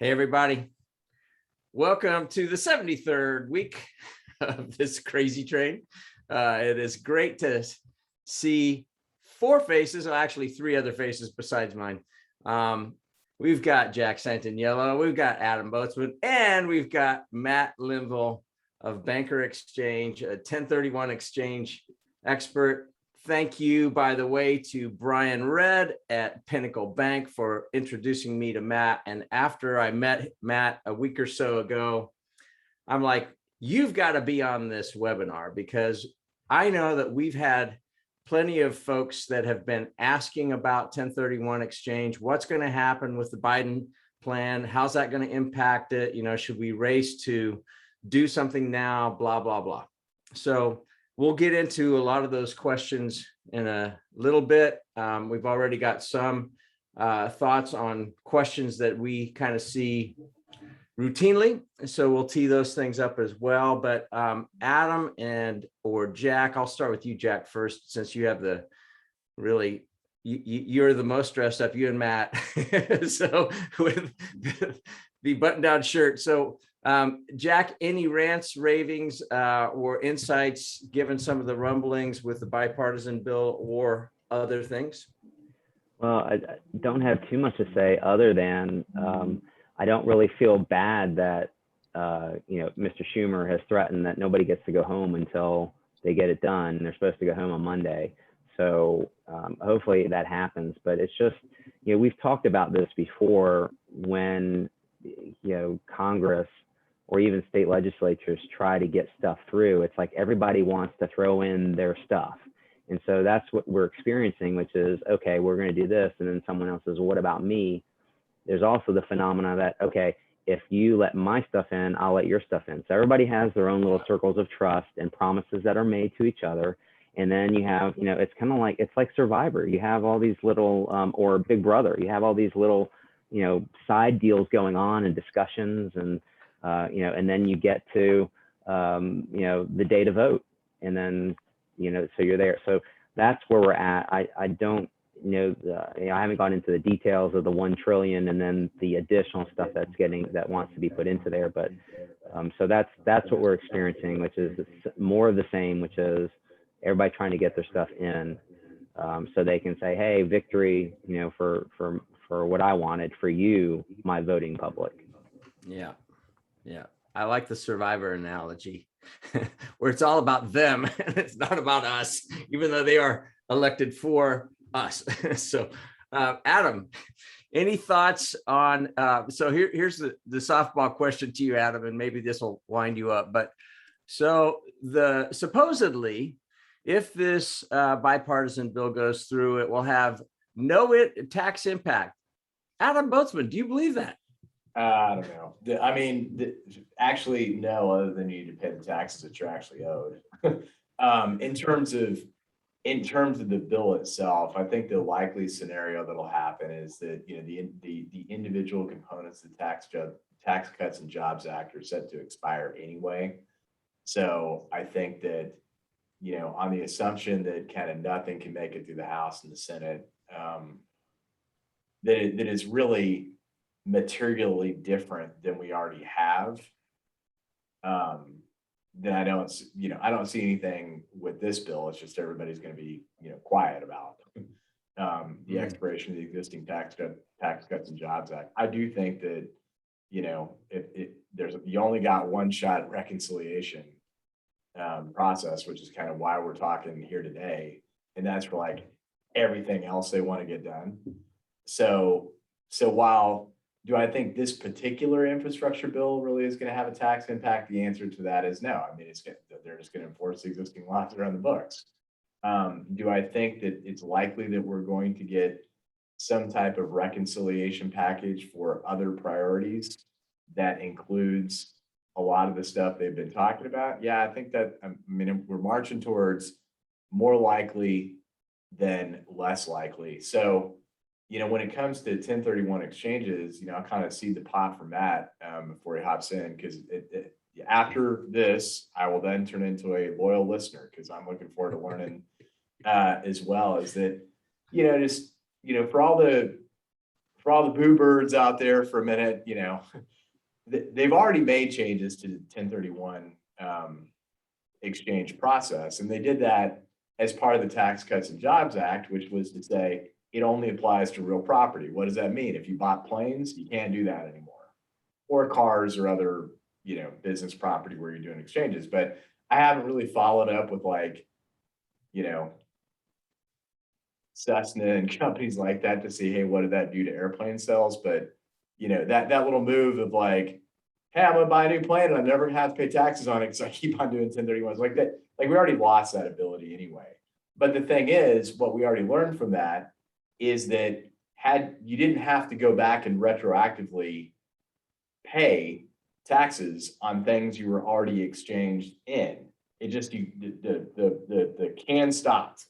Hey, everybody. Welcome to the 73rd week of this crazy train. It is great to see four faces, well, actually three other faces besides mine. We've got Jack Santaniello, we've got Adam Boatsman, and we've got Matt Linville of Banker Exchange, a 1031 exchange expert. Thank you, by the way, to Brian Red at Pinnacle Bank for introducing me to Matt. And after I met Matt a week or so ago, I'm like, you've got to be on this webinar, because I know that we've had plenty of folks that have been asking about 1031 exchange. What's going to happen with the Biden plan? How's that going to impact it? You know, should we race to do something now? Blah, blah, blah. So we'll get into a lot of those questions in a little bit. We've already got some thoughts on questions that we kind of see routinely, so we'll tee those things up as well. But Adam or Jack, I'll start with you, Jack, first, since you have the you're the most dressed up, you and Matt. So with the button-down shirt. So Jack, any rants, ravings, or insights given some of the rumblings with the bipartisan bill or other things? Well, I don't have too much to say other than I don't really feel bad that Mr. Schumer has threatened that nobody gets to go home until they get it done. They're supposed to go home on Monday. So hopefully that happens. But it's just, we've talked about this before when, Congress or even state legislatures try to get stuff through. It's like everybody wants to throw in their stuff. And so that's what we're experiencing, which is, okay, we're going to do this. And then someone else says, well, what about me? There's also the phenomena that, okay, if you let my stuff in, I'll let your stuff in. So everybody has their own little circles of trust and promises that are made to each other. And then you have, it's kind of like, it's like Survivor. You have all these little, or Big Brother, you have all these little, side deals going on and discussions, and, and then you get to, the day to vote. And then, so you're there. So that's where we're at. I don't know, I haven't gone into the details of the 1 trillion and then the additional stuff that wants to be put into there. But so that's what we're experiencing, which is more of the same, which is everybody trying to get their stuff in, so they can say, hey, victory, for what I wanted for you, my voting public. Yeah. I like the Survivor analogy where it's all about them and it's not about us, even though they are elected for us. So Adam, any thoughts on, so here's the softball question to you, Adam, and maybe this will wind you up. But so supposedly, if this bipartisan bill goes through, it will have no tax impact. Adam Boatsman, do you believe that? I don't know. Actually, no, other than you need to pay the taxes that you're actually owed. In terms of the bill itself, I think the likely scenario that'll happen is that the individual components of the Tax Cuts and Jobs Act are set to expire anyway. So I think that on the assumption that kind of nothing can make it through the House and the Senate, that is really materially different than we already have, then I don't see anything with this bill. It's just everybody's going to be quiet about the expiration of the existing Tax Cuts and Jobs Act. I do think that you only got one shot at reconciliation process, which is kind of why we're talking here today, and that's for like everything else they want to get done. So while do I think this particular infrastructure bill really is going to have a tax impact? The answer to that is no. I mean, they're just going to enforce the existing laws that are on the books. Do I think that it's likely that we're going to get some type of reconciliation package for other priorities that includes a lot of the stuff they've been talking about? Yeah, I think that, we're marching towards more likely than less likely. So, when it comes to 1031 exchanges, I kind of see the pot for Matt before he hops in, because after this, I will then turn into a loyal listener, because I'm looking forward to learning as well. Is that, for all the for all the boo birds out there for a minute, they've already made changes to the 1031 exchange process. And they did that as part of the Tax Cuts and Jobs Act, which was to say it only applies to real property. What does that mean? If you bought planes, you can't do that anymore, or cars or other, business property where you're doing exchanges. But I haven't really followed up with Cessna and companies like that to see, hey, what did that do to airplane sales? But, that little move of like, hey, I'm gonna buy a new plane and I never have to pay taxes on it because I keep on doing 1031s like that. Like, we already lost that ability anyway. But the thing is, what we already learned from that is that you didn't have to go back and retroactively pay taxes on things you were already exchanged in. It just, the can stopped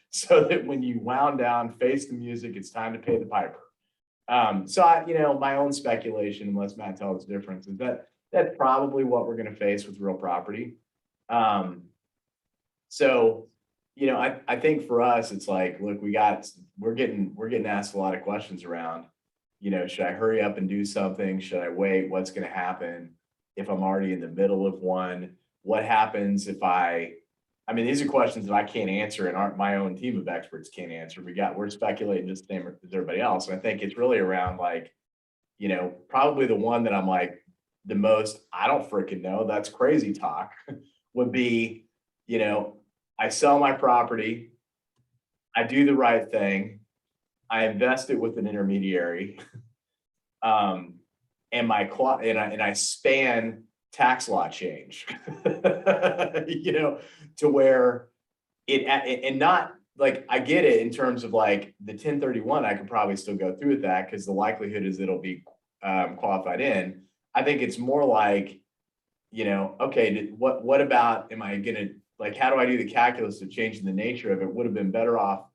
so that when you wound down, face the music, it's time to pay the piper. So my own speculation, unless Matt tells us difference, is that that's probably what we're going to face with real property. So, I think for us, it's like, look, we're getting asked a lot of questions around, should I hurry up and do something? Should I wait? What's going to happen if I'm already in the middle of one? What happens if these are questions that I can't answer and my own team of experts can't answer. We're speculating just the same as everybody else. And I think it's really around probably the one that I'm like the most, I don't freaking know, that's crazy talk would be, I sell my property, I do the right thing, I invest it with an intermediary, and I span tax law change, to where and not like, I get it in terms of like the 1031, I could probably still go through with that because the likelihood is it'll be qualified in. I think it's more like, okay, what about, am I gonna, like, how do I do the calculus of changing the nature of it? Would have been better off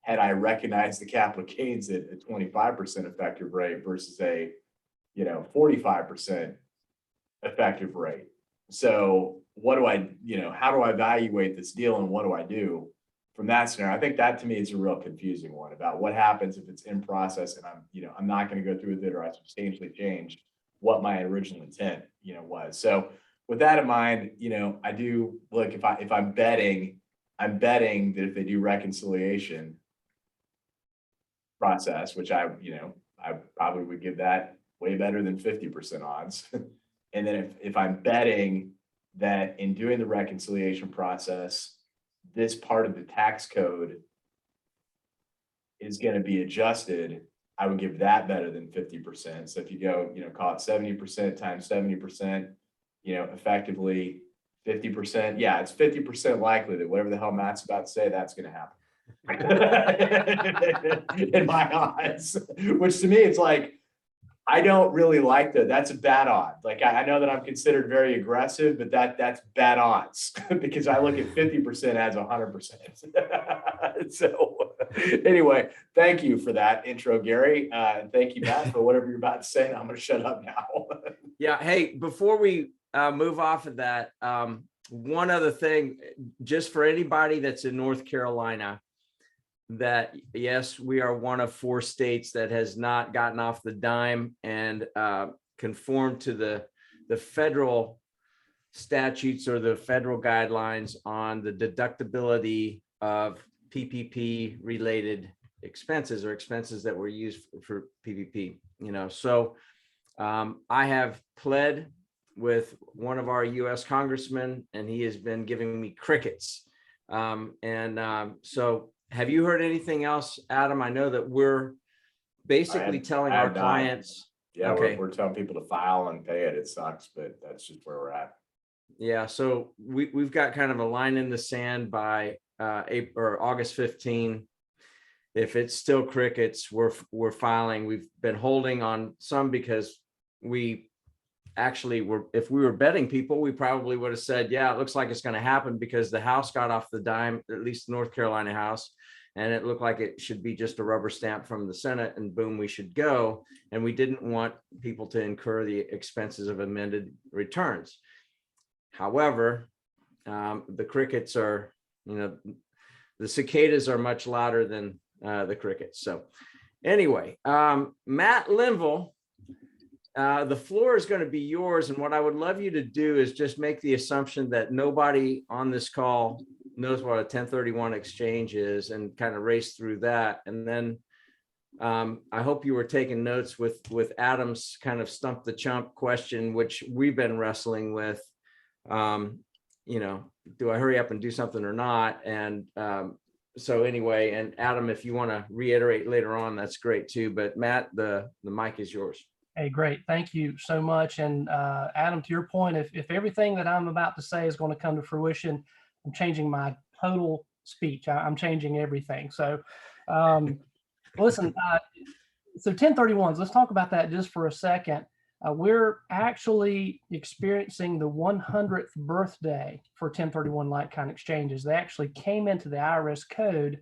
had I recognized the capital gains at a 25% effective rate versus a, 45% effective rate. So what do I, how do I evaluate this deal and what do I do from that scenario? I think that to me is a real confusing one about what happens if it's in process and I'm not going to go through with it, or I substantially changed what my original intent, was. So with that in mind, I do look, if I'm betting that if they do reconciliation process, which I probably would give that way better than 50% odds. And then if I'm betting that in doing the reconciliation process, this part of the tax code is going to be adjusted, I would give that better than 50%. So if you go, call it 70% times 70%, effectively 50%. Yeah, it's 50% likely that whatever the hell Matt's about to say, that's going to happen. In my eyes, which to me, it's like, I don't really like that. That's a bad odd. Like, I know that I'm considered very aggressive, but that's bad odds because I look at 50% as 100%. So anyway, thank you for that intro, Gary. And thank you, Matt, for whatever you're about to say. And I'm going to shut up now. Yeah. Hey, before we move off of that, one other thing, just for anybody that's in North Carolina, that yes, we are one of 4 states that has not gotten off the dime and conformed to the federal statutes or the federal guidelines on the deductibility of PPP related expenses or expenses that were used for PPP. So I have pled with one of our U.S. congressmen, and he has been giving me crickets. So have you heard anything else, Adam? I know that we're basically telling our clients. Yeah, okay. we're telling people to file and pay it. It sucks, but that's just where we're at. Yeah, so we've got kind of a line in the sand by April or August 15. If it's still crickets, we're filing. We've been holding on some because we actually were, if we were betting people, we probably would have said, yeah, it looks like it's going to happen because the House got off the dime, at least the North Carolina House, and it looked like it should be just a rubber stamp from the Senate and boom, we should go. And we didn't want people to incur the expenses of amended returns. However, the crickets are, the cicadas are much louder than the crickets. So Anyway, Matt Linville, the floor is going to be yours. And what I would love you to do is just make the assumption that nobody on this call knows what a 1031 exchange is and kind of race through that. And then I hope you were taking notes with Adam's kind of stump the chump question, which we've been wrestling with. Do I hurry up and do something or not? And so anyway, and Adam, if you want to reiterate later on, that's great too. But Matt, the mic is yours. Hey, great. Thank you so much. And Adam, to your point, if everything that I'm about to say is going to come to fruition, I'm changing my total speech. I'm changing everything. So listen, so 1031s, let's talk about that just for a second. We're actually experiencing the 100th birthday for 1031 like-kind exchanges. They actually came into the IRS code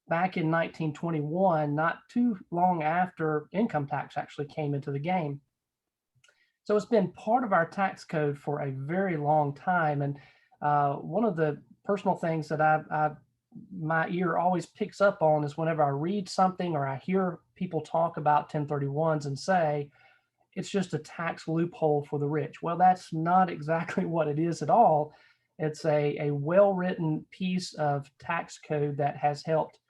back in 1921, not too long after income tax actually came into the game. So it's been part of our tax code for a very long time. And one of the personal things that my ear always picks up on is whenever I read something or I hear people talk about 1031s and say, it's just a tax loophole for the rich. Well, that's not exactly what it is at all. It's a well-written piece of tax code that has helped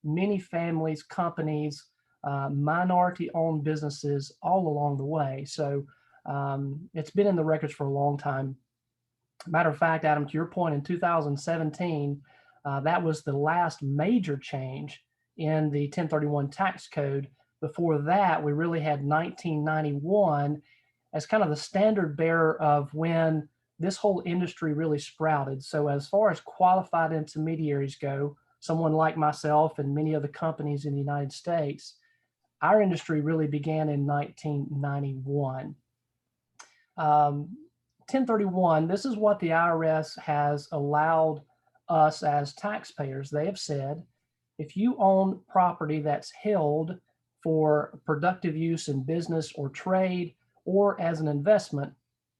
many families, companies, minority-owned businesses all along the way. So it's been in the records for a long time. Matter of fact, Adam, to your point, in 2017, that was the last major change in the 1031 tax code. Before that, we really had 1991 as kind of the standard bearer of when this whole industry really sprouted. So as far as qualified intermediaries go, someone like myself and many other companies in the United States, our industry really began in 1991. 1031, this is what the IRS has allowed us as taxpayers. They have said, if you own property that's held for productive use in business or trade or as an investment,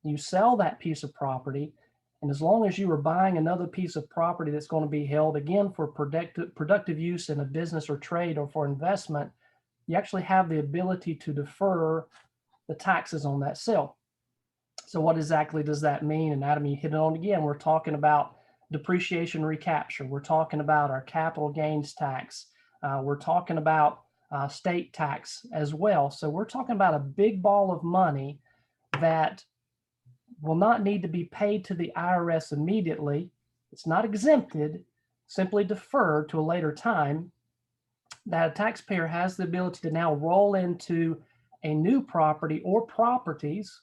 you sell that piece of property. And as long as you are buying another piece of property that's going to be held again for productive use in a business or trade or for investment, you actually have the ability to defer the taxes on that sale. So what exactly does that mean? And Adam, you hit it on again. We're talking about depreciation recapture. We're talking about our capital gains tax. We're talking about state tax as well. So we're talking about a big ball of money that will not need to be paid to the IRS immediately. It's not exempted, simply deferred to a later time, that a taxpayer has the ability to now roll into a new property or properties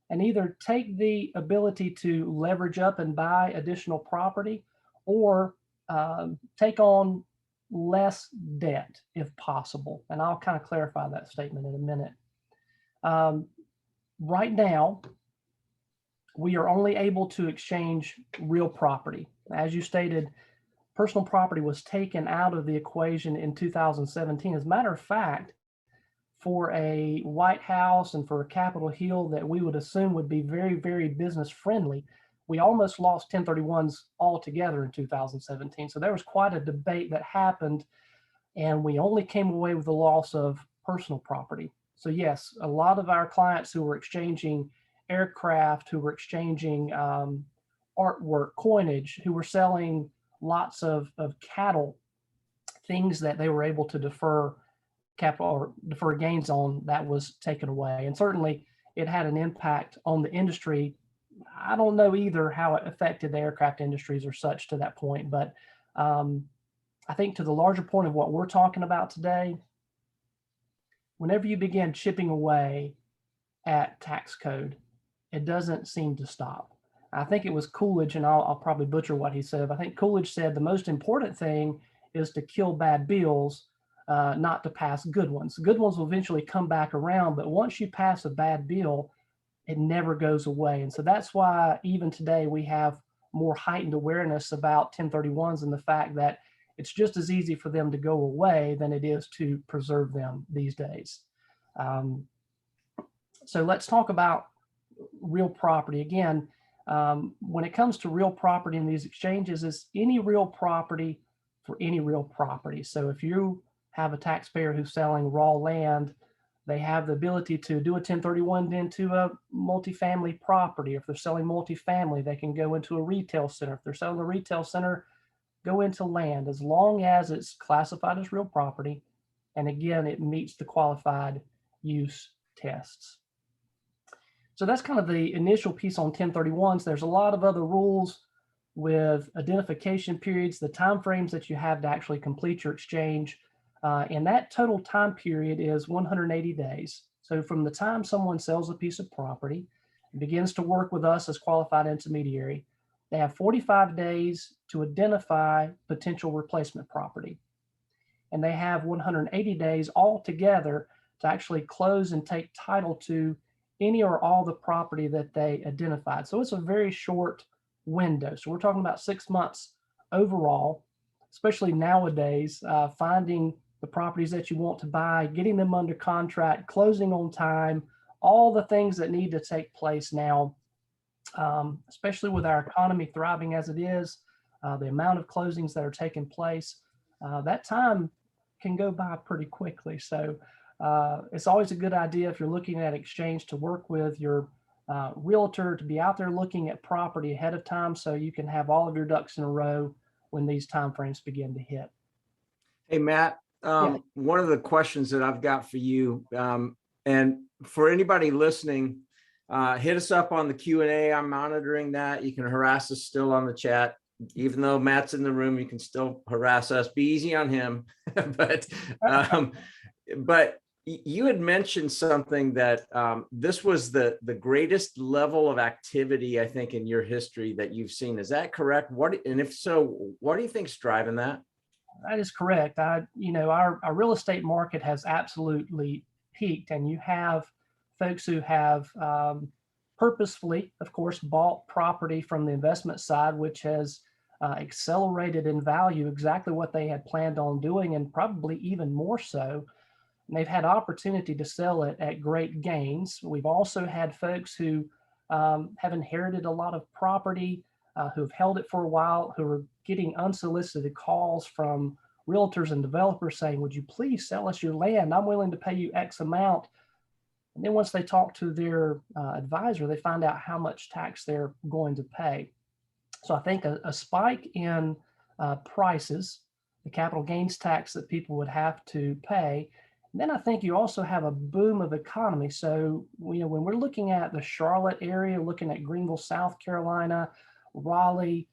and either take the ability to leverage up and buy additional property or take on less debt if possible. And I'll kind of clarify that statement in a minute. Right now, we are only able to exchange real property. As you stated, personal property was taken out of the equation in 2017. As a matter of fact, for a White House and for a Capitol Hill that we would assume would be very, very business friendly, we almost lost 1031s altogether in 2017. So there was quite a debate that happened, and we only came away with the loss of personal property. So yes, a lot of our clients who were exchanging aircraft, who were exchanging artwork, coinage, who were selling lots of cattle, things that they were able to defer capital or defer gains on, that was taken away. And certainly it had an impact on the industry. I don't know either how it affected the aircraft industries or such to that point, but I think to the larger point of what we're talking about today, whenever you begin chipping away at tax code, it doesn't seem to stop. I think it was Coolidge, and I'll probably butcher what he said, but I think Coolidge said the most important thing is to kill bad bills, not to pass good ones. Good ones will eventually come back around, but once you pass a bad bill, it never goes away. And so that's why even today we have more heightened awareness about 1031s and the fact that it's just as easy for them to go away than it is to preserve them these days. So let's talk about real property. Again, when it comes to real property in these exchanges, is any real property for any real property. So if you have a taxpayer who's selling raw land, they have the ability to do a 1031 into a multifamily property. If they're selling multifamily, they can go into a retail center. If they're selling a retail center, go into land, as long as it's classified as real property. And again, it meets the qualified use tests. So that's kind of the initial piece on 1031s. There's a lot of other rules with identification periods, the timeframes that you have to actually complete your exchange. And that total time period is 180 days. So from the time someone sells a piece of property and begins to work with us as qualified intermediary, they have 45 days to identify potential replacement property. And they have 180 days altogether to actually close and take title to any or all the property that they identified. So it's a very short window. So we're talking about 6 months overall, especially nowadays, finding the properties that you want to buy, getting them under contract, closing on time, all the things that need to take place now, especially with our economy thriving as it is, the amount of closings that are taking place, that time can go by pretty quickly. So it's always a good idea if you're looking at exchange to work with your realtor to be out there looking at property ahead of time so you can have all of your ducks in a row when these timeframes begin to hit. Hey, Matt, one of the questions that I've got for you, and for anybody listening, hit us up on the Q&A. I'm monitoring that. You can harass us still on the chat. Even though Matt's in the room, you can still harass us. Be easy on him. But you had mentioned something that this was the greatest level of activity, I think, in your history that you've seen. Is that correct? And if so, what do you think's driving that? That is correct. Our real estate market has absolutely peaked, and you have folks who have purposefully, of course, bought property from the investment side, which has accelerated in value exactly what they had planned on doing, and probably even more so. And they've had opportunity to sell it at great gains. We've also had folks who have inherited a lot of property, who've held it for a while, who are getting unsolicited calls from realtors and developers saying, would you please sell us your land? I'm willing to pay you X amount. And then once they talk to their advisor, they find out how much tax they're going to pay. So I think a spike in prices, the capital gains tax that people would have to pay. And then I think you also have a boom of economy. So, when we're looking at the Charlotte area, looking at Greenville, South Carolina, Raleigh,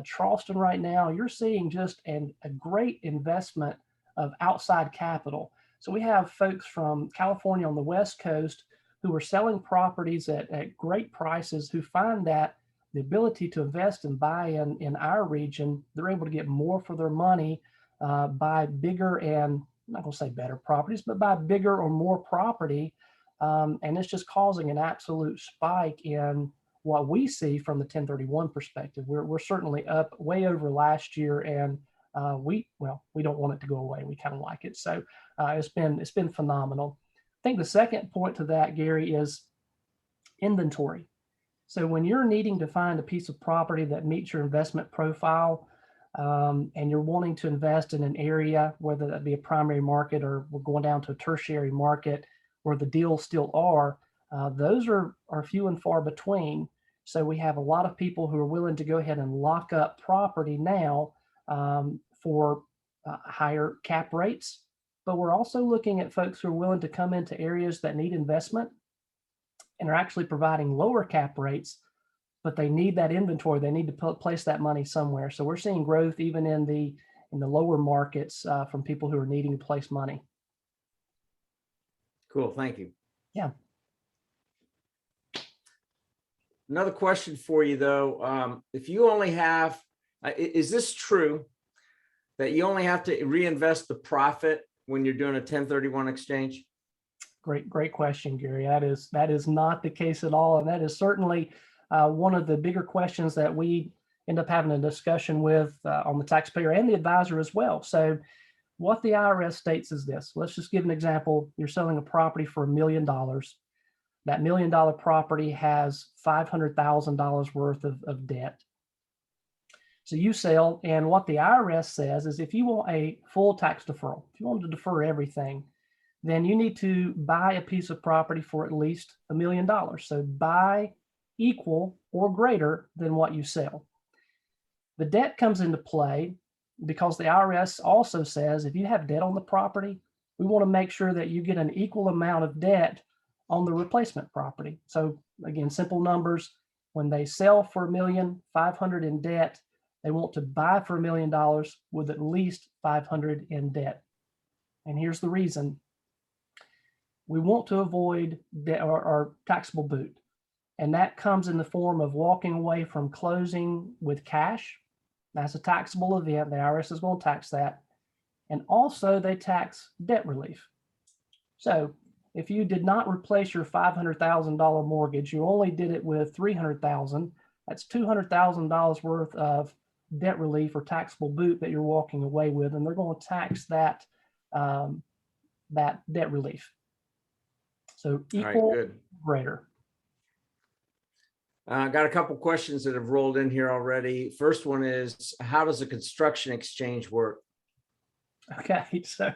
Charleston right now, you're seeing just a great investment of outside capital. So we have folks from California on the West Coast who are selling properties at great prices, who find that the ability to invest and buy in our region, they're able to get more for their money, buy bigger and, I'm not going to say better properties, but buy bigger or more property. And it's just causing an absolute spike in what we see from the 1031 perspective. We're certainly up way over last year, and we don't want it to go away. We kind of like it. So it's been phenomenal. I think the second point to that, Gary, is inventory. So when you're needing to find a piece of property that meets your investment profile, and you're wanting to invest in an area, whether that be a primary market or we're going down to a tertiary market where the deals still are, those are few and far between. So we have a lot of people who are willing to go ahead and lock up property now for higher cap rates. But we're also looking at folks who are willing to come into areas that need investment and are actually providing lower cap rates, but they need that inventory. They need to place that money somewhere. So we're seeing growth even in the lower markets from people who are needing to place money. Cool. Thank you. Yeah. Another question for you, though. If you only have, is this true that you only have to reinvest the profit when you're doing a 1031 exchange? Great question, Gary. That is not the case at all. And that is certainly one of the bigger questions that we end up having a discussion with on the taxpayer and the advisor as well. So what the IRS states is this. Let's just give an example. You're selling a property for $1 million. That $1 million property has $500,000 worth of debt. So you sell, and what the IRS says is if you want a full tax deferral, if you want to defer everything, then you need to buy a piece of property for at least $1 million. So buy equal or greater than what you sell. The debt comes into play because the IRS also says if you have debt on the property, we want to make sure that you get an equal amount of debt on the replacement property. So again, simple numbers, when they sell for $1,500,000 in debt, they want to buy for $1 million with at least $500,000 in debt. And here's the reason. We want to avoid debt or taxable boot. And that comes in the form of walking away from closing with cash. That's a taxable event. The IRS is going to tax that. And also they tax debt relief. So if you did not replace your $500,000 mortgage, you only did it with $300,000, that's $200,000 worth of debt relief or taxable boot that you're walking away with, and they're going to tax that, that debt relief. So equal, good. Greater. Got a couple questions that have rolled in here already. First one is, how does a construction exchange work? Okay, so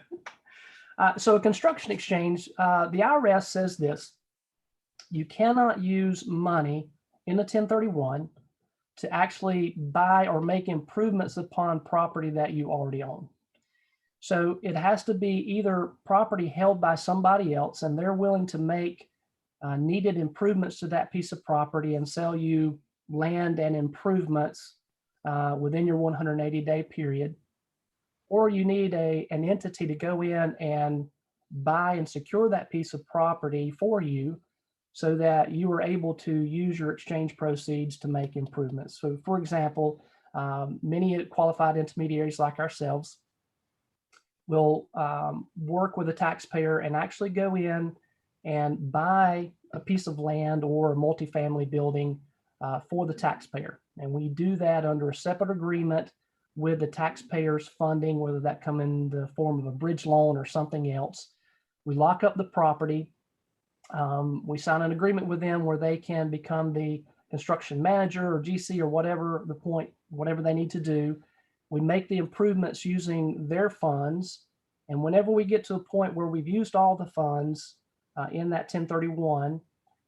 a construction exchange, the IRS says this: you cannot use money in a 1031 to actually buy or make improvements upon property that you already own. So it has to be either property held by somebody else and they're willing to make needed improvements to that piece of property and sell you land and improvements within your 180-day period, or you need an entity to go in and buy and secure that piece of property for you so that you are able to use your exchange proceeds to make improvements. So for example, many qualified intermediaries like ourselves will work with a taxpayer and actually go in and buy a piece of land or a multifamily building for the taxpayer. And we do that under a separate agreement with the taxpayer's funding, whether that come in the form of a bridge loan or something else. We lock up the property. We sign an agreement with them where they can become the construction manager or GC or whatever they need to do. We make the improvements using their funds. And whenever we get to a point where we've used all the funds in that 1031,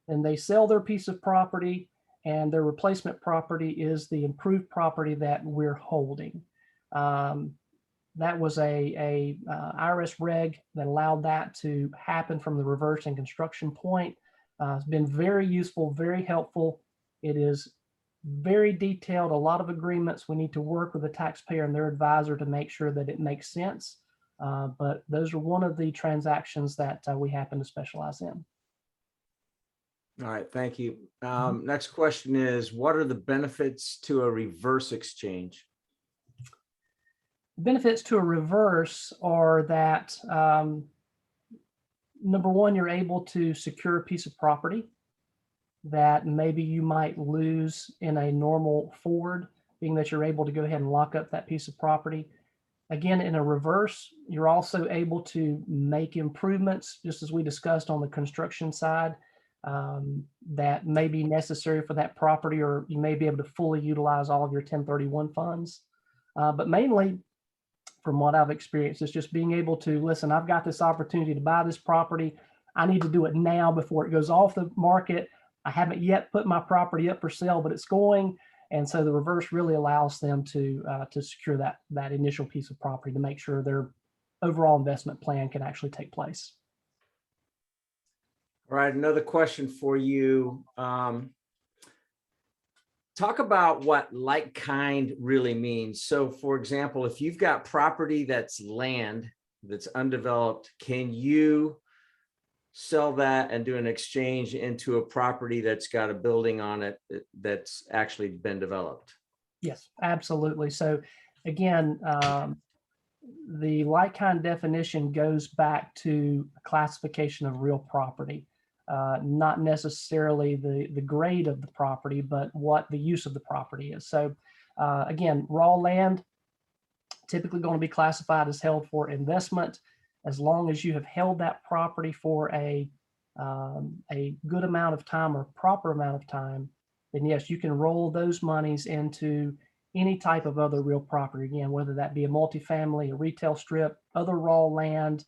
then they sell their piece of property, and their replacement property is the improved property that we're holding. That was a IRS reg that allowed that to happen from the reverse and construction point. It's been very useful, very helpful. It is very detailed, a lot of agreements. We need to work with the taxpayer and their advisor to make sure that it makes sense. But those are one of the transactions that we happen to specialize in. All right, thank you. Next question is, what are the benefits to a reverse exchange? Benefits to a reverse are that, number one, you're able to secure a piece of property that maybe you might lose in a normal forward, being that you're able to go ahead and lock up that piece of property. Again, in a reverse, you're also able to make improvements, just as we discussed on the construction side, that may be necessary for that property, or you may be able to fully utilize all of your 1031 funds. But mainly, from what I've experienced, is just being able to, listen, I've got this opportunity to buy this property. I need to do it now before it goes off the market. I haven't yet put my property up for sale, but it's going. And so the reverse really allows them to secure that initial piece of property to make sure their overall investment plan can actually take place. All right, another question for you. Talk about what like kind really means. So for example, if you've got property that's land that's undeveloped, can you sell that and do an exchange into a property that's got a building on it that's actually been developed? Yes, absolutely. So again, the like kind definition goes back to a classification of real property. Not necessarily the grade of the property, but what the use of the property is. So again, raw land, typically going to be classified as held for investment. As long as you have held that property for a good amount of time or proper amount of time, then yes, you can roll those monies into any type of other real property, again, whether that be a multifamily, a retail strip, other raw land,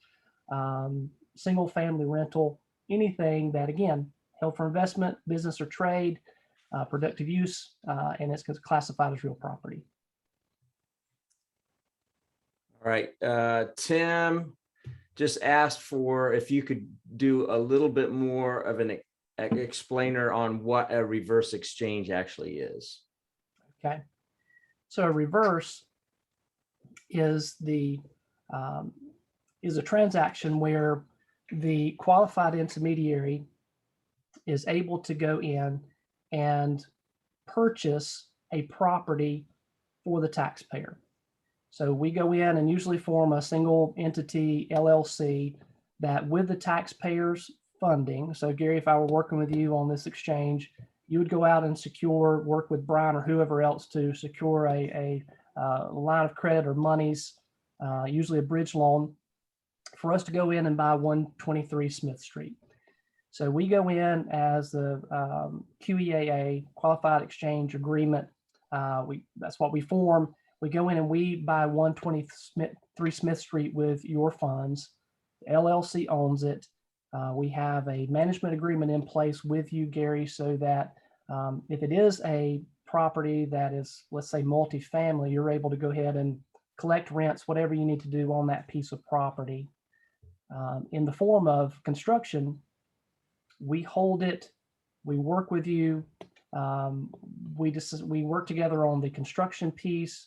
single family rental, anything that, again, held for investment, business or trade, productive use, and it's classified as real property. All right, Tim just asked for if you could do a little bit more of an explainer on what a reverse exchange actually is. Okay, so a reverse is a transaction where the qualified intermediary is able to go in and purchase a property for the taxpayer. So we go in and usually form a single entity LLC that, with the taxpayers funding. So Gary, if I were working with you on this exchange, you would go out and work with Brian or whoever else to secure a line of credit or monies, usually a bridge loan, for us to go in and buy 123 Smith Street. So we go in as the QEAA, Qualified Exchange Agreement. That's what we form. We go in and we buy 123 Smith Street with your funds. The LLC owns it. We have a management agreement in place with you, Gary, so that if it is a property that is, let's say, multifamily, you're able to go ahead and collect rents, whatever you need to do on that piece of property. In the form of construction, we hold it, we work with you, we work together on the construction piece.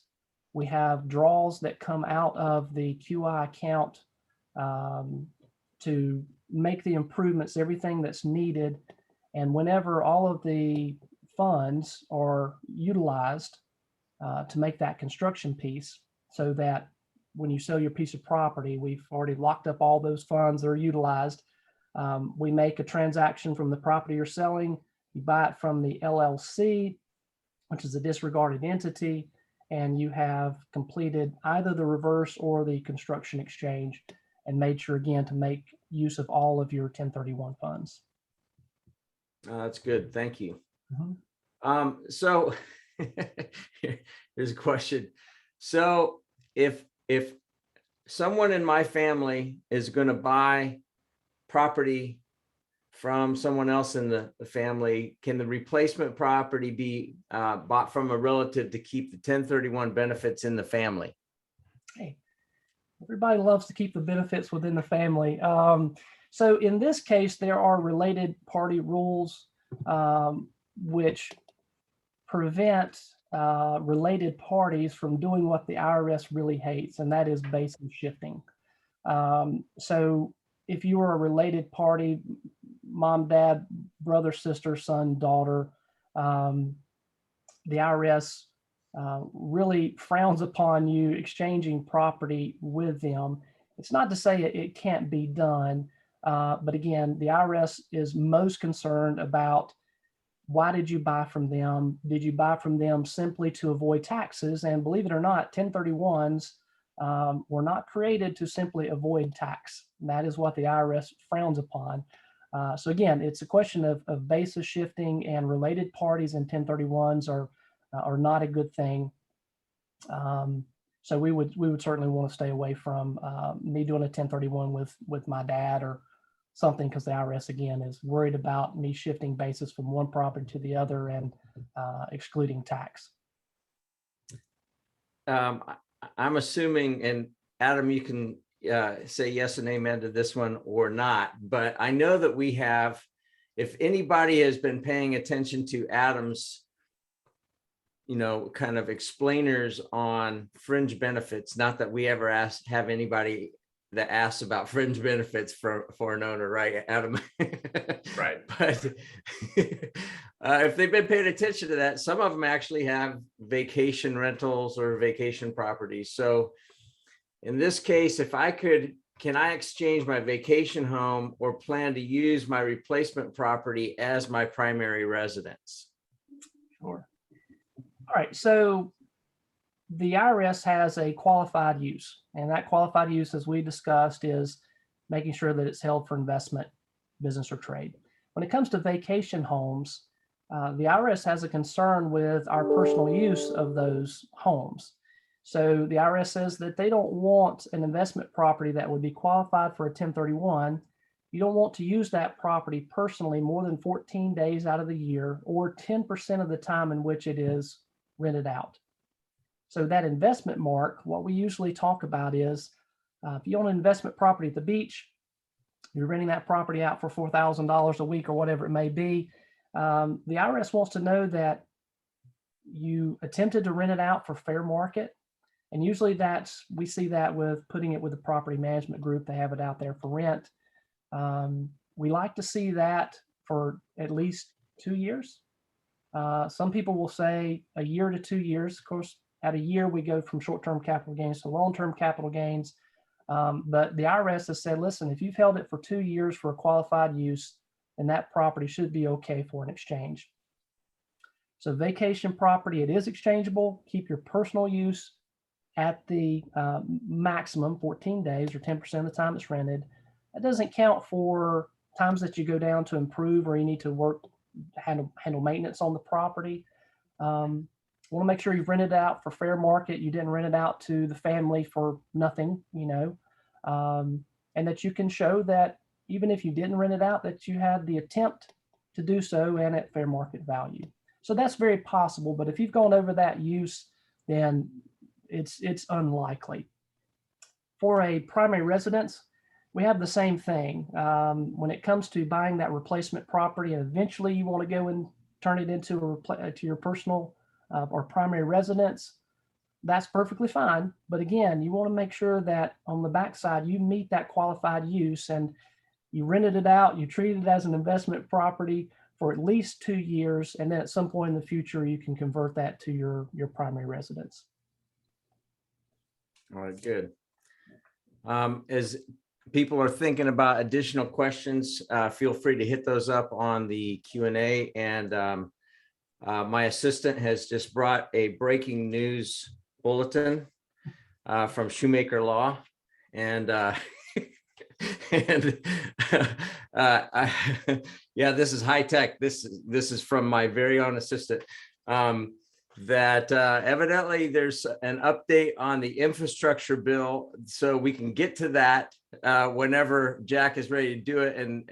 We have draws that come out of the QI account to make the improvements, everything that's needed. And whenever all of the funds are utilized to make that construction piece, so that when you sell your piece of property, we've already locked up all those funds that are utilized. We make a transaction from the property you're selling. You buy it from the LLC, which is a disregarded entity, and you have completed either the reverse or the construction exchange and made sure, again, to make use of all of your 1031 funds. That's good. Thank you. Mm-hmm. So here's a question. So if someone in my family is going to buy property from someone else in the family, can the replacement property be bought from a relative to keep the 1031 benefits in the family? Hey, everybody loves to keep the benefits within the family. So in this case, there are related party rules which prevent related parties from doing what the IRS really hates, and that is basis shifting. So if you are a related party, mom, dad, brother, sister, son, daughter, the IRS really frowns upon you exchanging property with them. It's not to say it can't be done, but again, the IRS is most concerned about, why did you buy from them? Did you buy from them simply to avoid taxes? And believe it or not, 1031s were not created to simply avoid tax. That is what the IRS frowns upon. So again, it's a question of basis shifting, and related parties in 1031s are not a good thing. So we would certainly want to stay away from me doing a 1031 with my dad or something, because the IRS, again, is worried about me shifting basis from one property to the other and excluding tax. I'm assuming, and Adam, you can say yes and amen to this one or not, but I know that we have, if anybody has been paying attention to Adam's, kind of explainers on fringe benefits, not that we ever have anybody that asks about fringe benefits for an owner, right, Adam? Right. But if they've been paying attention to that, some of them actually have vacation rentals or vacation properties. So in this case, if I could, can I exchange my vacation home or plan to use my replacement property as my primary residence? Sure. All right. So the IRS has a qualified use, and that qualified use, as we discussed, is making sure that it's held for investment, business, or trade. When it comes to vacation homes, the IRS has a concern with our personal use of those homes. So the IRS says that they don't want an investment property that would be qualified for a 1031. You don't want to use that property personally more than 14 days out of the year or 10% of the time in which it is rented out. So that investment mark, what we usually talk about is if you own an investment property at the beach, you're renting that property out for $4,000 a week or whatever it may be. The IRS wants to know that you attempted to rent it out for fair market. And usually we see that with putting it with a property management group. They have it out there for rent. We like to see that for at least 2 years. Some people will say a year to 2 years. Of course, at a year, we go from short-term capital gains to long-term capital gains. But the IRS has said, listen, if you've held it for 2 years for a qualified use, then that property should be okay for an exchange. So vacation property, it is exchangeable. Keep your personal use at the maximum 14 days or 10% of the time it's rented. That doesn't count for times that you go down to improve or you need to handle maintenance on the property. Want to make sure you've rented it out for fair market. You didn't rent it out to the family for nothing, and that you can show that even if you didn't rent it out, that you had the attempt to do so and at fair market value. So that's very possible. But if you've gone over that use, then it's unlikely. For a primary residence, we have the same thing. When it comes to buying that replacement property, and eventually you want to go and turn it into to your personal or primary residence, that's perfectly fine. But again, you want to make sure that on the backside, you meet that qualified use and you rented it out, you treat it as an investment property for at least 2 years. And then at some point in the future, you can convert that to your primary residence. All right, good. As people are thinking about additional questions, feel free to hit those up on the Q&A. And my assistant has just brought a breaking news bulletin from Shoemaker Law. And yeah, this is high tech. This is from my very own assistant. That evidently there's an update on the infrastructure bill, so we can get to that whenever Jack is ready to do it. And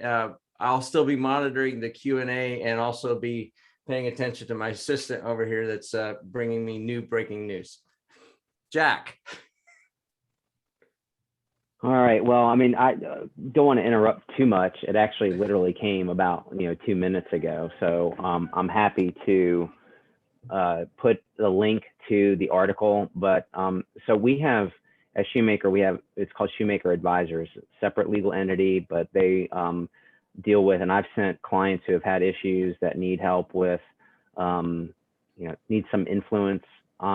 I'll still be monitoring the Q&A and also be paying attention to my assistant over here that's bringing me new breaking news. Jack. All right. Well, I mean, I don't want to interrupt too much. It actually literally came about 2 minutes ago. So I'm happy to put the link to the article. But so we have, at Shoemaker, it's called Shoemaker Advisors, separate legal entity, but they deal with, and I've sent clients who have had issues that need help with, need some influence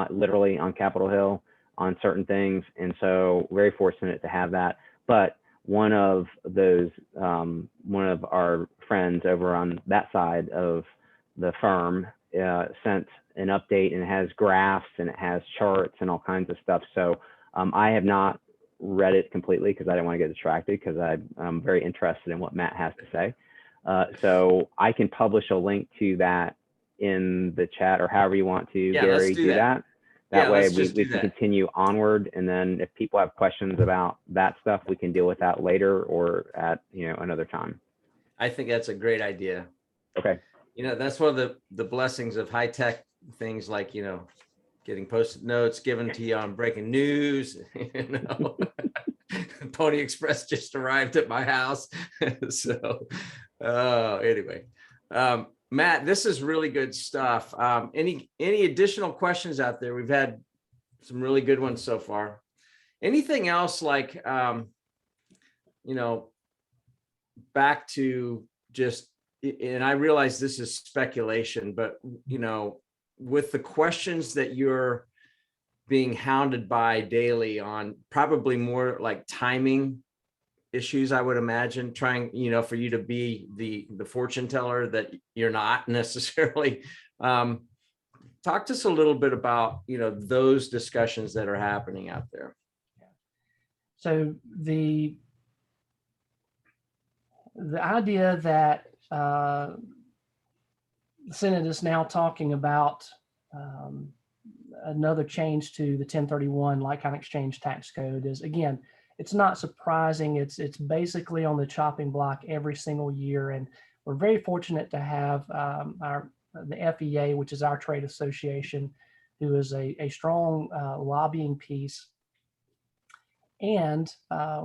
literally on Capitol Hill on certain things. And so very fortunate to have that. But one of our friends over on that side of the firm sent an update, and it has graphs and it has charts and all kinds of stuff. So I have not read it completely because I didn't want to get distracted, because I'm very interested in what Matt has to say. So I can publish a link to that in the chat, or however you want to, Yeah, Gary, let's do that. that. That Yeah, way let's we just do can that. continue onward. And then if people have questions about that stuff, we can deal with that later or at another time. I think that's a great idea. Okay. That's one of the blessings of high tech things, like, getting Post-it notes given to you on breaking news. Pony Express just arrived at my house. So anyway, Matt, this is really good stuff. Any additional questions out there? We've had some really good ones so far. Anything else, like, back to just, and I realize this is speculation, but, with the questions that you're being hounded by daily on, probably more like timing issues, I would imagine, trying, for you to be the fortune teller that you're not necessarily. Talk to us a little bit about, those discussions that are happening out there. So the idea that the Senate is now talking about another change to the 1031 like-kind exchange tax code. Is, again, it's not surprising. It's basically on the chopping block every single year, and we're very fortunate to have the FEA, which is our trade association, who is a strong lobbying piece, and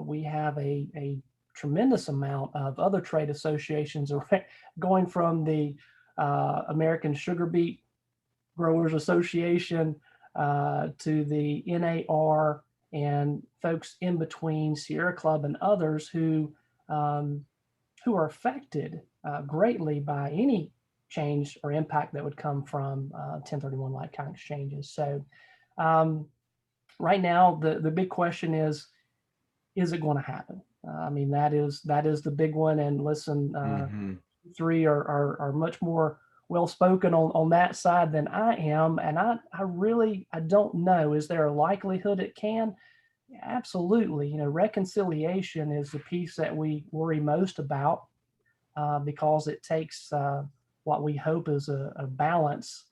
we have a tremendous amount of other trade associations going from the American Sugar Beet Growers Association to the NAR and folks in between, Sierra Club and others who are affected greatly by any change or impact that would come from 1031 like-kind exchanges. So right now, the big question is it going to happen? I mean, that is the big one. And listen, three are much more well-spoken on that side than I am. And I don't know. Is there a likelihood it can? Absolutely. You know, reconciliation is the piece that we worry most about because it takes what we hope is a balance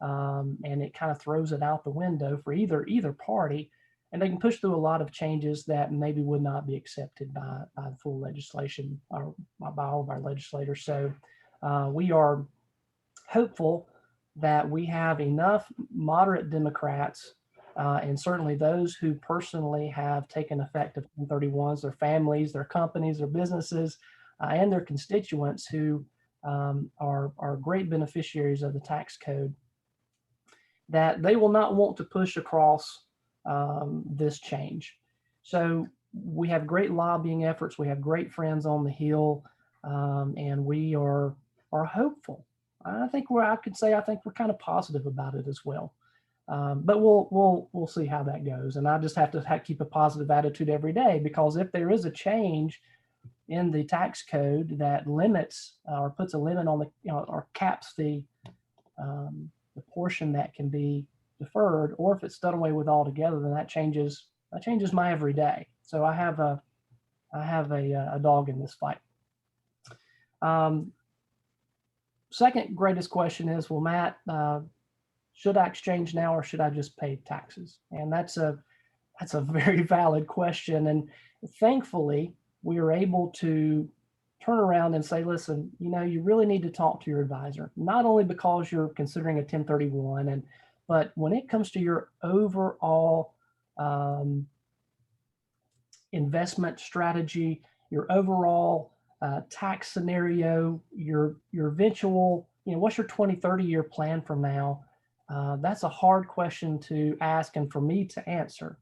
and it kind of throws it out the window for either party. And they can push through a lot of changes that maybe would not be accepted by the full legislation or by all of our legislators. So we are hopeful that we have enough moderate Democrats and certainly those who personally have taken effect of 1031s, their families, their companies, their businesses, and their constituents who are great beneficiaries of the tax code, that they will not want to push across this change. So we have great lobbying efforts. We have great friends on the Hill, and we are hopeful. I think I think we're kind of positive about it as well. But we'll see how that goes. And I just have to keep a positive attitude every day, because if there is a change in the tax code that limits or puts a limit on or caps the portion that can be deferred, or if it's done away with altogether, then that changes my every day. So I have a dog in this fight. Second greatest question is, well, Matt, should I exchange now or should I just pay taxes? And that's a very valid question. And thankfully, we are able to turn around and say, listen, you really need to talk to your advisor, not only because you're considering a 1031, but when it comes to your overall investment strategy, your overall tax scenario, your eventual, what's your 20, 30-year plan from now? That's a hard question to ask and for me to answer.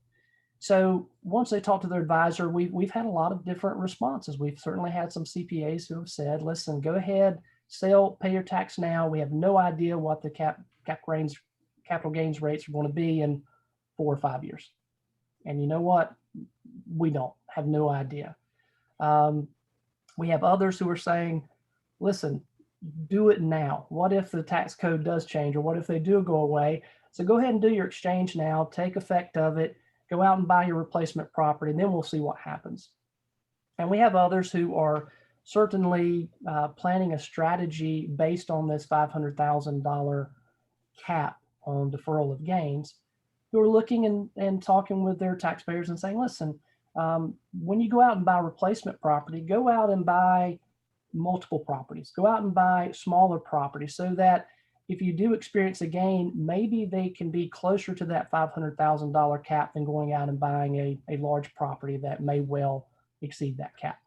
So once they talk to their advisor, we've had a lot of different responses. We've certainly had some CPAs who have said, listen, go ahead, pay your tax now. We have no idea what the capital gains rates are going to be in 4 or 5 years. And you know what? We don't have no idea. We have others who are saying, listen, do it now. What if the tax code does change, or what if they do go away? So go ahead and do your exchange now, take effect of it, go out and buy your replacement property, and then we'll see what happens. And we have others who are certainly planning a strategy based on this $500,000 cap on deferral of gains, who are looking and talking with their taxpayers and saying, listen, when you go out and buy replacement property, go out and buy multiple properties, go out and buy smaller properties, so that if you do experience a gain, maybe they can be closer to that $500,000 cap than going out and buying a large property that may well exceed that cap.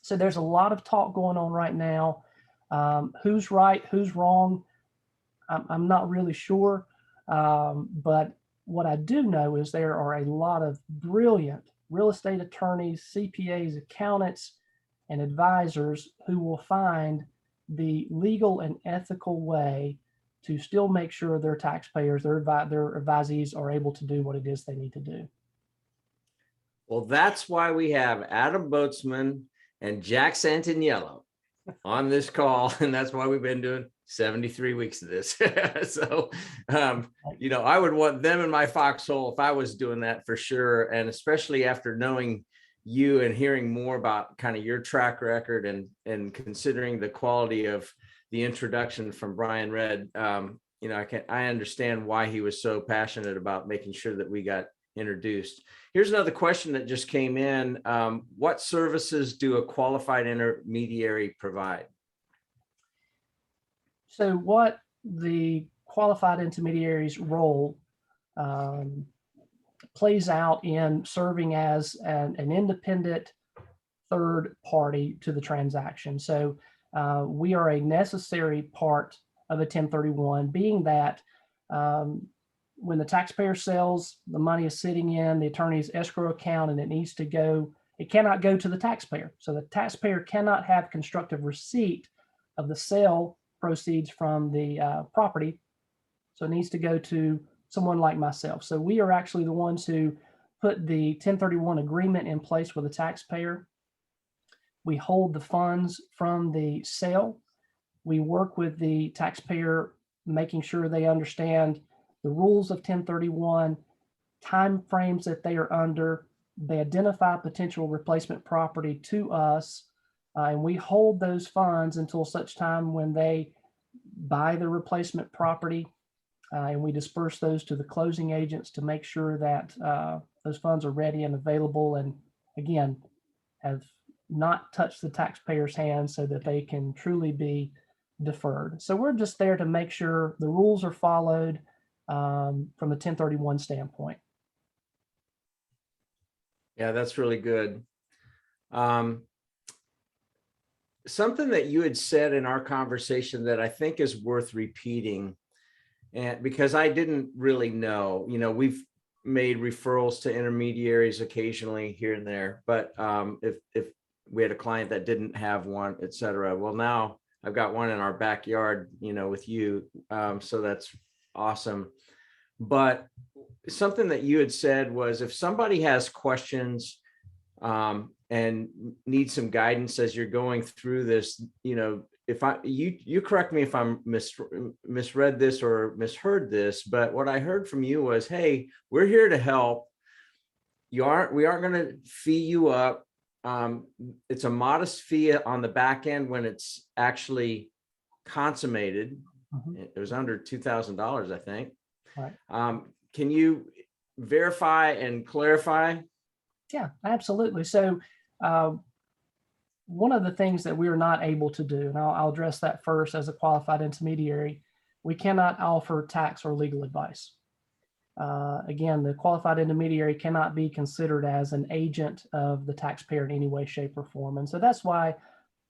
So there's a lot of talk going on right now. Who's right, who's wrong? I'm not really sure. But what I do know is there are a lot of brilliant real estate attorneys, CPAs, accountants, and advisors who will find the legal and ethical way to still make sure their taxpayers, their advisees are able to do what it is they need to do. Well, that's why we have Adam Boatsman and Jack Santaniello on this call. And that's why we've been doing 73 weeks of this. So, I would want them in my foxhole if I was doing that for sure. And especially after knowing you and hearing more about kind of your track record and considering the quality of the introduction from Brian Red, you know, I understand why he was so passionate about making sure that we got introduced. Here's another question that just came in. What services do a qualified intermediary provide? So what the qualified intermediary's role plays out in serving as an independent third party to the transaction. So we are a necessary part of a 1031, being that when the taxpayer sells, the money is sitting in the attorney's escrow account and it needs to go, it cannot go to the taxpayer. So the taxpayer cannot have constructive receipt of the sale proceeds from the property. So it needs to go to someone like myself. So we are actually the ones who put the 1031 agreement in place with the taxpayer. We hold the funds from the sale. We work with the taxpayer, making sure they understand the rules of 1031, time frames that they are under. They identify potential replacement property to us, and we hold those funds until such time when they buy the replacement property, and we disperse those to the closing agents to make sure that those funds are ready and available, and again, have not touched the taxpayer's hands so that they can truly be deferred. So we're just there to make sure the rules are followed from the 1031 standpoint. Yeah, that's really good. Something that you had said in our conversation that I think is worth repeating, and because I didn't really know, you know, we've made referrals to intermediaries occasionally here and there, but if we had a client that didn't have one, et cetera, well, now I've got one in our backyard, you know, with you. So that's awesome. But something that you had said was if somebody has questions and needs some guidance as you're going through this, you know, if you correct me if I'm misread this or misheard this, but what I heard from you was, hey, we're here to help. We aren't going to fee you up. It's a modest fee on the back end when it's actually consummated. Mm-hmm. It was under $2,000, I think. Right. Can you verify and clarify? Yeah, absolutely. So one of the things that we are not able to do, and I'll address that first as a qualified intermediary, we cannot offer tax or legal advice. Again, the qualified intermediary cannot be considered as an agent of the taxpayer in any way, shape, or form. And so that's why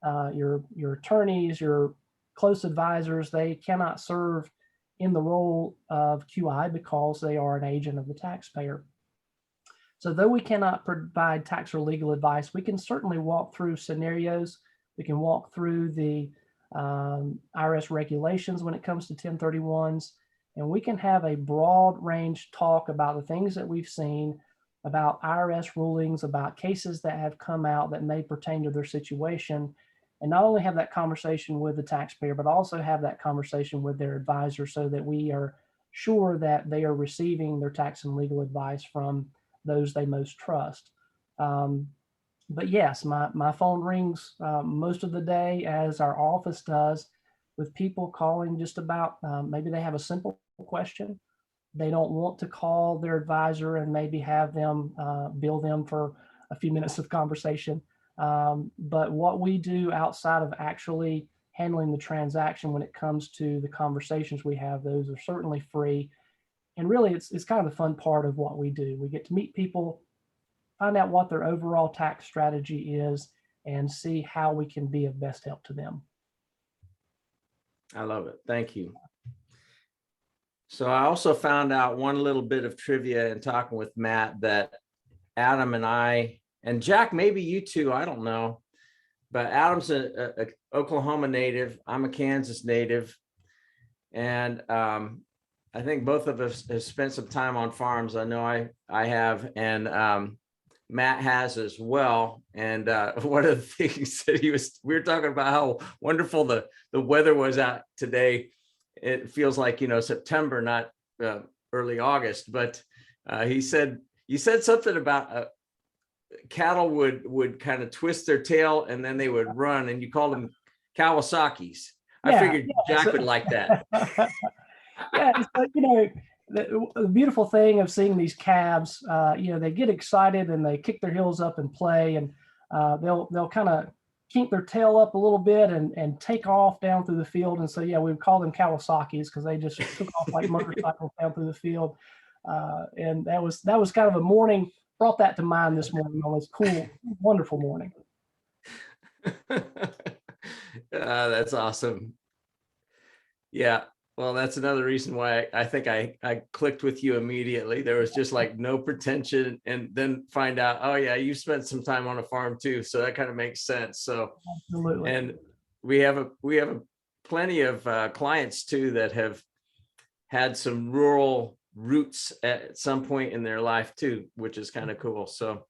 your attorneys, your close advisors, they cannot serve in the role of QI because they are an agent of the taxpayer. So though we cannot provide tax or legal advice, we can certainly walk through scenarios. We can walk through the IRS regulations when it comes to 1031s. And we can have a broad range talk about the things that we've seen, about IRS rulings, about cases that have come out that may pertain to their situation, and not only have that conversation with the taxpayer, but also have that conversation with their advisor so that we are sure that they are receiving their tax and legal advice from those they most trust. But yes, my phone rings most of the day, as our office does, with people calling just about maybe they have a simple question. They don't want to call their advisor and maybe have them bill them for a few minutes of conversation. But what we do outside of actually handling the transaction when it comes to the conversations we have, those are certainly free. And really, it's kind of the fun part of what we do. We get to meet people, find out what their overall tax strategy is, and see how we can be of best help to them. I love it. Thank you. So I also found out one little bit of trivia in talking with Matt that Adam and I, and Jack, maybe you too, I don't know, but Adam's a Oklahoma native. I'm a Kansas native. And I think both of us have spent some time on farms. I know I have, and Matt has as well. And one of the things that we were talking about how wonderful the weather was out today. It feels like, you know, September, not early August, but you said something about cattle would kind of twist their tail and then they would run, and you called them Kawasaki's. I Yeah, figured Jack so- would like that. Yeah, so, the beautiful thing of seeing these calves, they get excited and they kick their heels up and play, and they'll kind of kink their tail up a little bit and take off down through the field. And so, yeah, we would call them Kawasaki's because they just took off like motorcycles down through the field. And that was kind of a morning, brought that to mind this morning on this cool, wonderful morning. That's awesome. Yeah. Well, that's another reason why I think I clicked with you immediately. There was just like no pretension, and then find out, oh yeah, you spent some time on a farm too. So that kind of makes sense. So, Absolutely. and we have plenty of clients too that have had some rural roots at some point in their life too, which is kind of cool. So,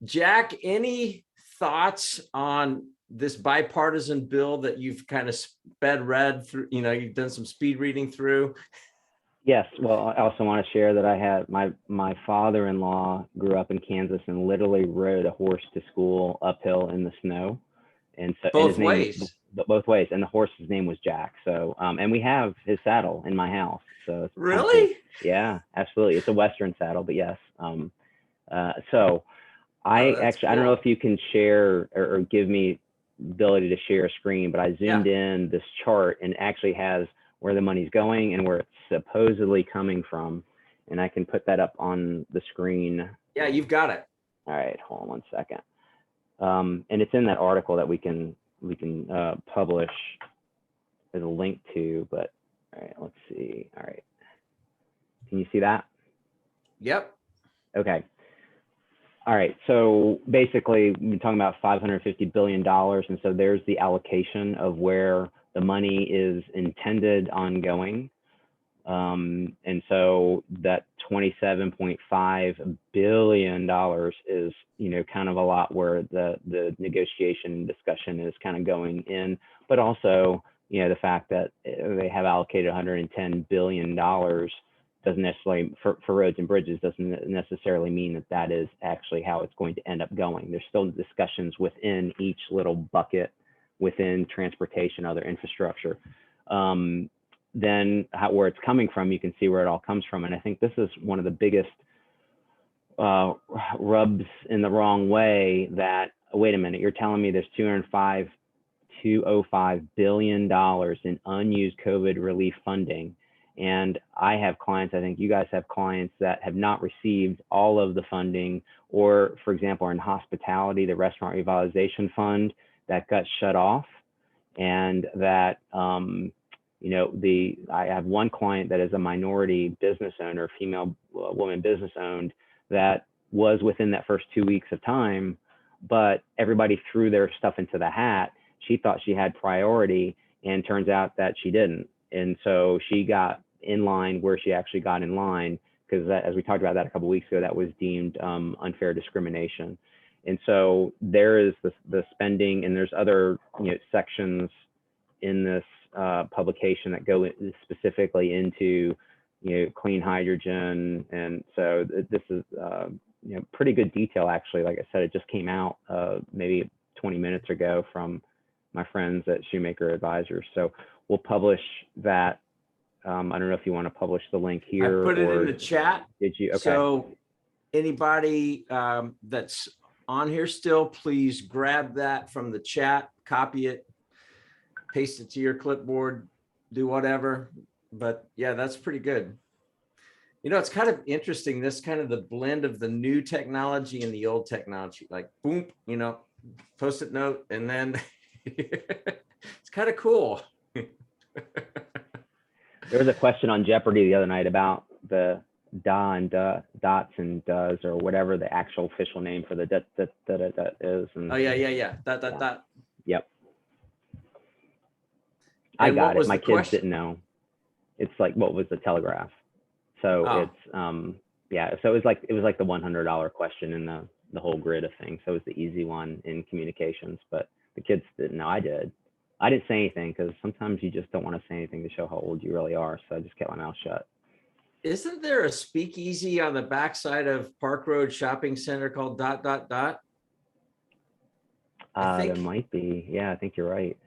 Jack, any thoughts on this bipartisan bill that you've kind of read through? You've done some speed reading through. Yes. Well, I also want to share that I had my father-in-law grew up in Kansas and literally rode a horse to school uphill in the snow. And so Both ways. Both ways. And the horse's name was Jack. So, and we have his saddle in my house. So it's really? cool. Yeah, absolutely. It's a Western saddle, but yes. So I actually, cool. I don't know if you can share or give me the ability to share a screen, but I zoomed in this chart and actually has where the money's going and where it's supposedly coming from. And I can put that up on the screen. Yeah, you've got it. All right, hold on one second. And it's in that article that we can publish as a link to, but all right, let's see. All right. Can you see that? Yep. Okay. All right. So basically we're talking about $550 billion. And so there's the allocation of where the money is intended on going. And so that $27.5 billion is, kind of a lot where the negotiation discussion is kind of going in, but also, the fact that they have allocated $110 billion doesn't necessarily, for roads and bridges, doesn't necessarily mean that that is actually how it's going to end up going. There's still discussions within each little bucket within transportation, other infrastructure. Then where it's coming from, you can see where it all comes from. And I think this is one of the biggest rubs in the wrong way that, wait a minute, you're telling me there's $205 billion in unused COVID relief funding. And I have clients, I think you guys have clients that have not received all of the funding, or for example, in hospitality, the Restaurant Revitalization Fund that got shut off, and that, I have one client that is a minority business owner, female woman business owned, that was within that first 2 weeks of time, but everybody threw their stuff into the hat. She thought she had priority, and turns out that she didn't. And so she got in line where she actually got in line, because as we talked about that a couple of weeks ago, that was deemed unfair discrimination. And so there is the spending, and there's other sections in this publication that go specifically into clean hydrogen. And so this is pretty good detail, actually. Like I said, it just came out maybe 20 minutes ago from my friends at Shoemaker Advisors. So we'll publish that. I don't know if you want to publish the link here. I put it in the chat. Did you? Okay. So anybody that's on here still, please grab that from the chat, copy it, paste it to your clipboard, do whatever. But yeah, that's pretty good. It's kind of interesting, this kind of the blend of the new technology and the old technology, like boom, post-it note, and then it's kind of cool. There was a question on Jeopardy the other night about the da and dots and does, or whatever the actual official name for the is. And, oh yeah. Dot. Yep. And I got it. My kids question? didn't know. It's like, what was the telegraph? So it's yeah. So it was like the $100 question in the whole grid of things. So it was the easy one in communications, but the kids didn't know. I did. I didn't say anything because sometimes you just don't want to say anything to show how old you really are. So I just kept my mouth shut. Isn't there a speakeasy on the backside of Park Road Shopping Center called ... There might be. Yeah, I think you're right.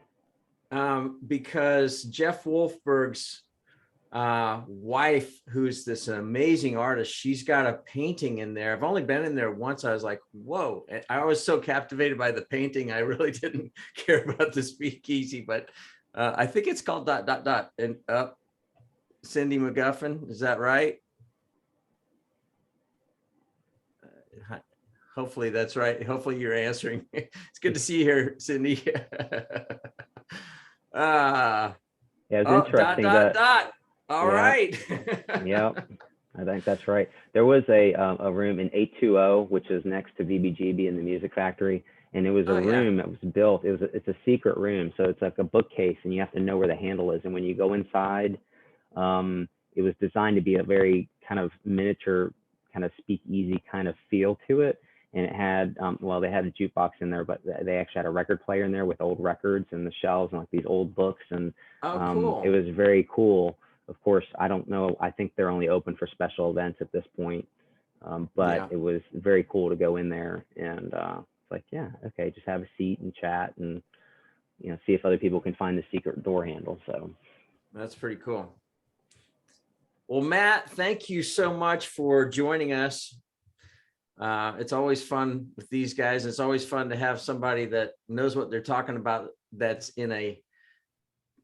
because Jeff Wolfberg's wife, who's this amazing artist, she's got a painting in there. I've only been in there once. I was like, whoa. And I was so captivated by the painting. I really didn't care about the speakeasy, but I think it's called ... And Cindy McGuffin. Is that right? Hopefully that's right. Hopefully you're answering. It's good to see you here, Cindy. Yeah, it's interesting that. All right. Yep, I think that's right. There was a room in 820, which is next to VBGB in the Music Factory, and it was a room that was built. It's a secret room, so it's like a bookcase, and you have to know where the handle is. And when you go inside, it was designed to be a very kind of miniature, kind of speakeasy kind of feel to it. And it had, well, they had a jukebox in there, but they actually had a record player in there with old records and the shelves and like these old books. And cool. It was very cool. Of course, I don't know. I think they're only open for special events at this point. But it was very cool to go in there and it's like, yeah, okay, just have a seat and chat and, you know, see if other people can find the secret door handle. So that's pretty cool. Well, Matt, thank you so much for joining us. It's always fun with these guys. It's always fun to have somebody that knows what they're talking about, that's in a,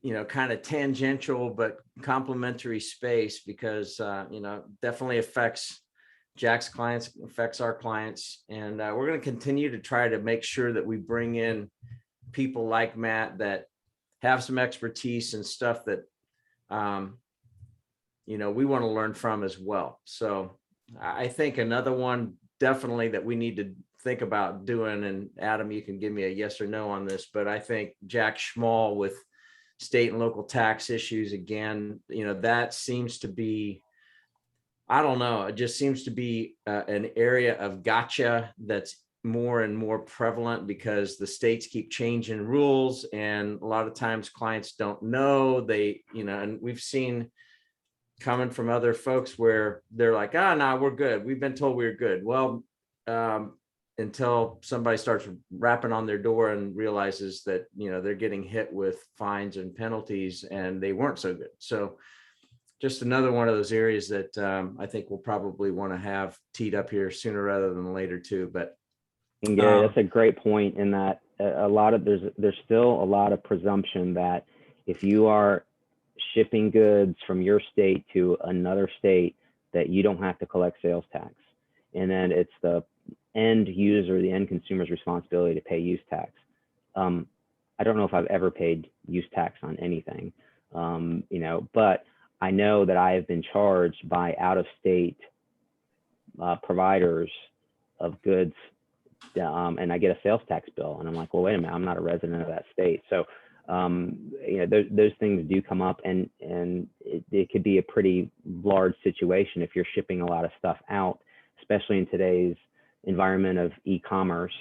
you know, kind of tangential but complementary space, because, you know, definitely affects Jack's clients, affects our clients. And we're going to continue to try to make sure that we bring in people like Matt that have some expertise and stuff that, you know, we want to learn from as well. So I think another one definitely that we need to think about doing, and Adam, you can give me a yes or no on this, but I think Jack Schmall with state and local tax issues, again, you know, that seems to be, I don't know, it just seems to be an area of gotcha that's more and more prevalent because the states keep changing rules, and a lot of times clients don't know, they, you know, and we've seen coming from other folks where they're like, no, we're good. We've been told we're good. Well, until somebody starts rapping on their door and realizes that, you know, they're getting hit with fines and penalties and they weren't so good. So just another one of those areas that I think we'll probably want to have teed up here sooner rather than later too. But and Gary, that's a great point in that a lot of, there's still a lot of presumption that if you are shipping goods from your state to another state, that you don't have to collect sales tax. And then it's the end user, the end consumer's responsibility to pay use tax. I don't know if I've ever paid use tax on anything, you know, but I know that I have been charged by out-of-state providers of goods, and I get a sales tax bill, and I'm like, well, wait a minute, I'm not a resident of that state. So you know, those things do come up, and it could be a pretty large situation if you're shipping a lot of stuff out, especially in today's environment of e-commerce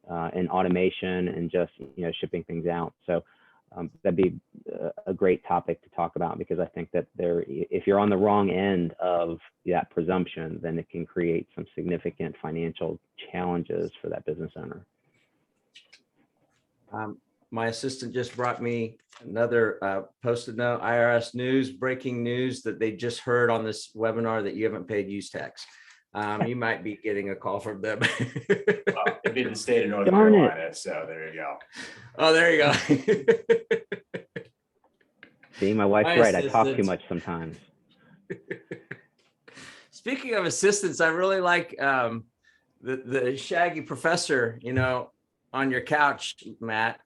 and automation and just, you know, shipping things out. So that'd be a great topic to talk about, because I think that if you're on the wrong end of that presumption, then it can create some significant financial challenges for that business owner. My assistant just brought me another posted note, IRS news, breaking news that they just heard on this webinar that you haven't paid use tax. You might be getting a call from them. Well, it'd be the state of North Carolina, so there you go. Oh, there you go. See, my wife's right. I talk too much sometimes. Speaking of assistants, I really like the shaggy professor, you know, on your couch, Matt.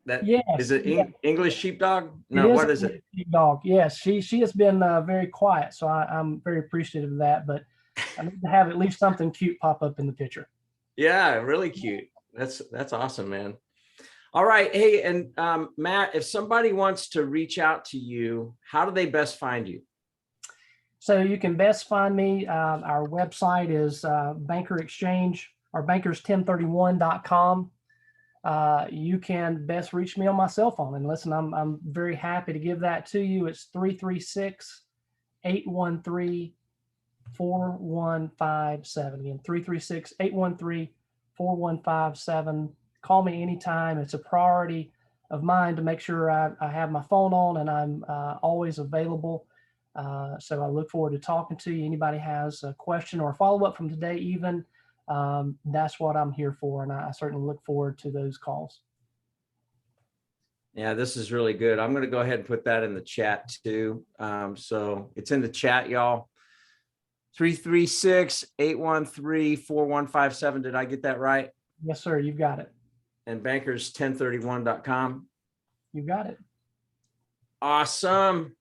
That is it. English sheepdog? No, what is it? Sheepdog. Yes, she has been very quiet, so I'm very appreciative of that. But I need to have at least something cute pop up in the picture. Yeah, really cute. That's awesome, man. All right, hey, and Matt, if somebody wants to reach out to you, how do they best find you? So you can best find me. Our website is Banker Exchange or bankers1031.com. You can best reach me on my cell phone. And listen, I'm very happy to give that to you. It's 336-813-4157. Again, 336-813-4157. Call me anytime. It's a priority of mine to make sure I have my phone on and I'm always available. So I look forward to talking to you. Anybody has a question or a follow-up from today even, that's what I'm here for. And I certainly look forward to those calls. Yeah, this is really good. I'm going to go ahead and put that in the chat too. So it's in the chat, y'all. 336-813-4157. Did I get that right? Yes, sir. You've got it. And bankers1031.com. You got it. Awesome.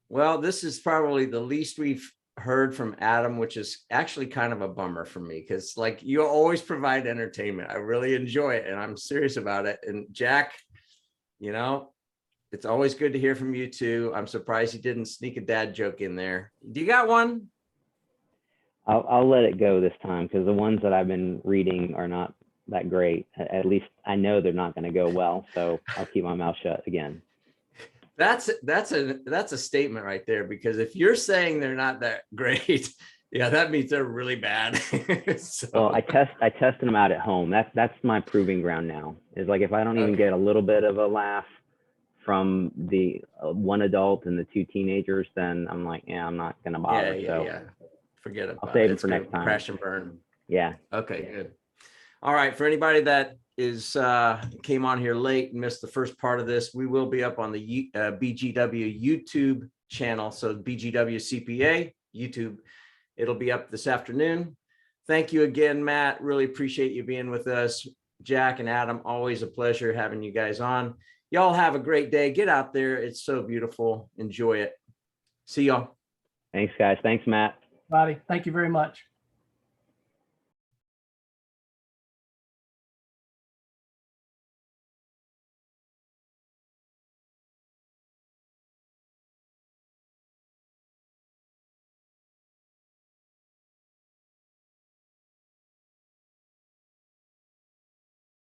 Well, this is probably the least we've heard from Adam, which is actually kind of a bummer for me because like you always provide entertainment. I really enjoy it and I'm serious about it. And Jack, you know, it's always good to hear from you too. I'm surprised you didn't sneak a dad joke in there. Do you got one? I'll let it go this time because the ones that I've been reading are not that great. At least I know they're not going to go well. So I'll keep my mouth shut again. That's a statement right there, because if you're saying they're not that great, yeah, that means they're really bad. So. Well, I test them out at home. That's my proving ground now. Is like if I don't even get a little bit of a laugh from the one adult and the two teenagers, then I'm like, yeah, I'm not gonna bother. Yeah. Forget about it. I'll save it for next time. Crash and burn. Yeah. Okay, good. All right. For anybody that is came on here late and missed the first part of this, we will be up on the BGW YouTube channel. So BGW CPA YouTube, it'll be up this afternoon. Thank you again, Matt. Really appreciate you being with us. Jack and Adam, always a pleasure having you guys on. Y'all have a great day. Get out there. It's so beautiful. Enjoy it. See y'all. Thanks, guys. Thanks, Matt. Bobby, thank you very much.